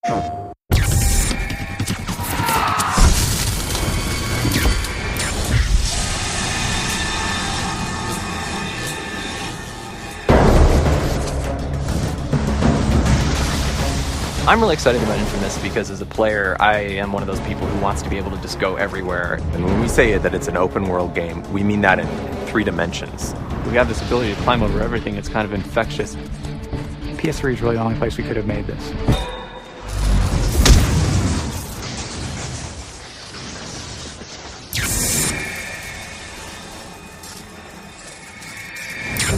I'm really excited about inFAMOUS because as a player, I am one of those people who wants to be able to just go everywhere. And when we say that it's an open world game, we mean that in 3 dimensions. We have this ability to climb over everything. It's kind of infectious. PS3 is really the only place we could have made this.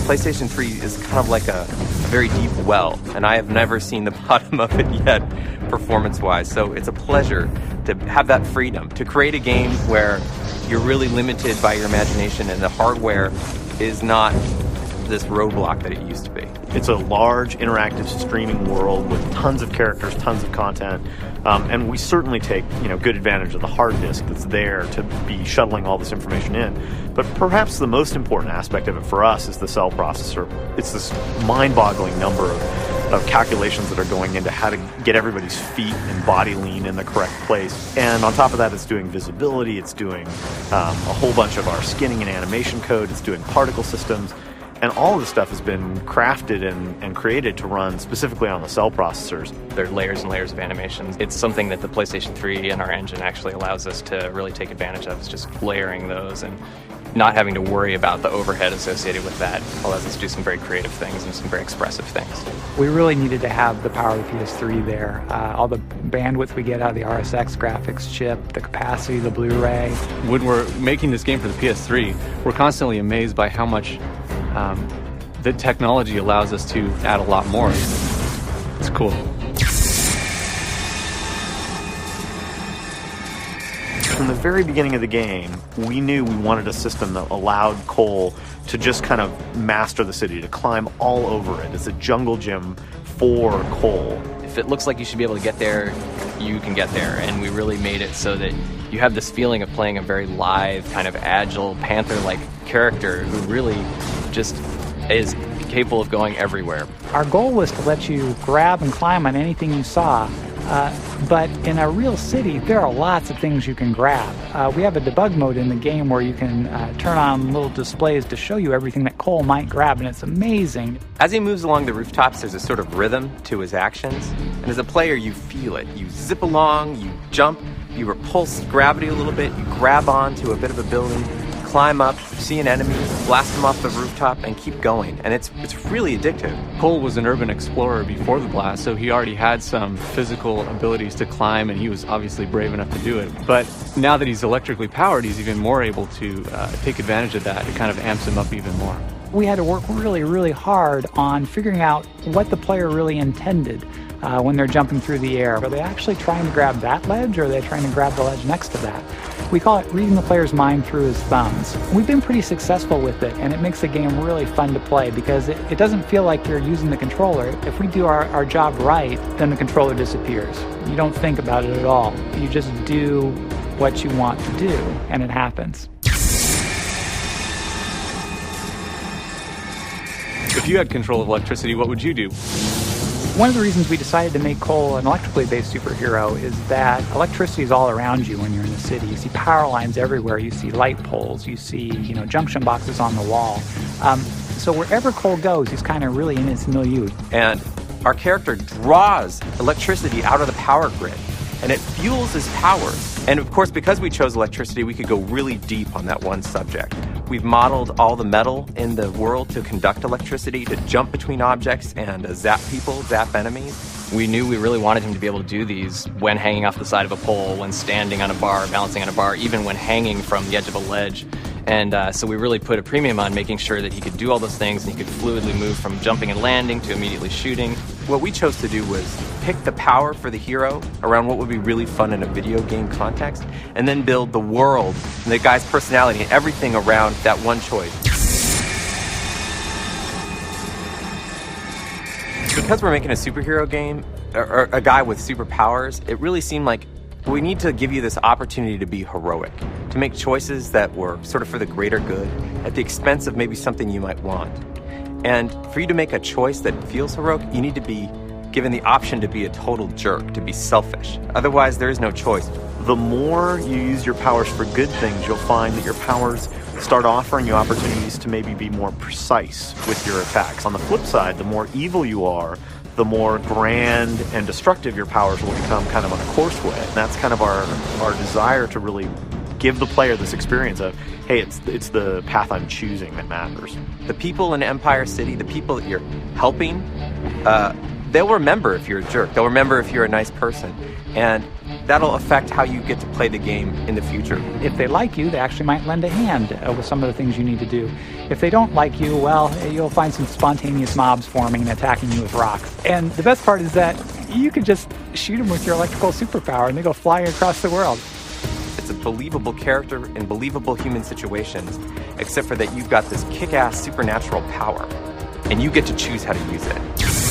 PlayStation 3 is kind of like a very deep well, and I have never seen the bottom of it yet, performance-wise. So it's a pleasure to have that freedom, to create a game where you're really limited by your imagination and the hardware is not this roadblock that it used to be. It's a large, interactive streaming world with tons of characters, tons of content, and we certainly take good advantage of the hard disk that's there to be shuttling all this information in. But perhaps the most important aspect of it for us is the cell processor. It's this mind-boggling number of calculations that are going into how to get everybody's feet and body lean in the correct place. And on top of that, it's doing visibility, it's doing a whole bunch of our skinning and animation code, it's doing particle systems. And all of this stuff has been crafted and created to run specifically on the cell processors. There are layers and layers of animations. It's something that the PlayStation 3 and our engine actually allows us to really take advantage of, is just layering those and not having to worry about the overhead associated with that. Allows us to do some very creative things and some very expressive things. We really needed to have the power of the PS3 there. All the bandwidth we get out of the RSX graphics chip, the capacity, the Blu-ray. When we're making this game for the PS3, we're constantly amazed by how much the technology allows us to add a lot more. It's cool. From the very beginning of the game, we knew we wanted a system that allowed Cole to just kind of master the city, to climb all over it. It's a jungle gym for Cole. If it looks like you should be able to get there, you can get there. And we really made it so that you have this feeling of playing a very live, kind of agile, panther-like character who really just is capable of going everywhere. Our goal was to let you grab and climb on anything you saw, but in a real city, there are lots of things you can grab. We have a debug mode in the game where you can turn on little displays to show you everything that Cole might grab, and it's amazing. As he moves along the rooftops, there's a sort of rhythm to his actions, and as a player, you feel it. You zip along, you jump, you repulse gravity a little bit, you grab onto a bit of a building, climb up, see an enemy, blast them off the rooftop, and keep going. And it's really addictive. Cole was an urban explorer before the blast, so he already had some physical abilities to climb, and he was obviously brave enough to do it. But now that he's electrically powered, he's even more able to take advantage of that. It kind of amps him up even more. We had to work really, really hard on figuring out what the player really intended when they're jumping through the air. Are they actually trying to grab that ledge, or are they trying to grab the ledge next to that? We call it reading the player's mind through his thumbs. We've been pretty successful with it, and it makes the game really fun to play because it doesn't feel like you're using the controller. If we do our job right, then the controller disappears. You don't think about it at all. You just do what you want to do, and it happens. If you had control of electricity, what would you do? One of the reasons we decided to make Cole an electrically based superhero is that electricity is all around you when you're in the city. You see power lines everywhere. You see light poles. You see, junction boxes on the wall. So wherever Cole goes, he's kind of really in his milieu. And our character draws electricity out of the power grid, and it fuels his powers. And of course, because we chose electricity, we could go really deep on that one subject. We've modeled all the metal in the world to conduct electricity, to jump between objects and zap people, zap enemies. We knew we really wanted him to be able to do these when hanging off the side of a pole, when standing on a bar, balancing on a bar, even when hanging from the edge of a ledge. And so we really put a premium on making sure that he could do all those things and he could fluidly move from jumping and landing to immediately shooting. What we chose to do was pick the power for the hero around what would be really fun in a video game context, and then build the world and the guy's personality and everything around that one choice. Because we're making a superhero game, or a guy with superpowers, it really seemed like we need to give you this opportunity to be heroic, to make choices that were sort of for the greater good, at the expense of maybe something you might want. And for you to make a choice that feels heroic, you need to be given the option to be a total jerk, to be selfish. Otherwise, there is no choice. The more you use your powers for good things, you'll find that your powers start offering you opportunities to maybe be more precise with your attacks. On the flip side, the more evil you are, the more grand and destructive your powers will become kind of on a course way. And that's kind of our desire to really give the player this experience of, hey, it's the path I'm choosing that matters. The people in Empire City, the people that you're helping, they'll remember if you're a jerk. They'll remember if you're a nice person. And that'll affect how you get to play the game in the future. If they like you, they actually might lend a hand with some of the things you need to do. If they don't like you, well, you'll find some spontaneous mobs forming and attacking you with rocks. And the best part is that you can just shoot them with your electrical superpower and they go flying across the world. It's a believable character in believable human situations, except for that you've got this kick-ass supernatural power, and you get to choose how to use it.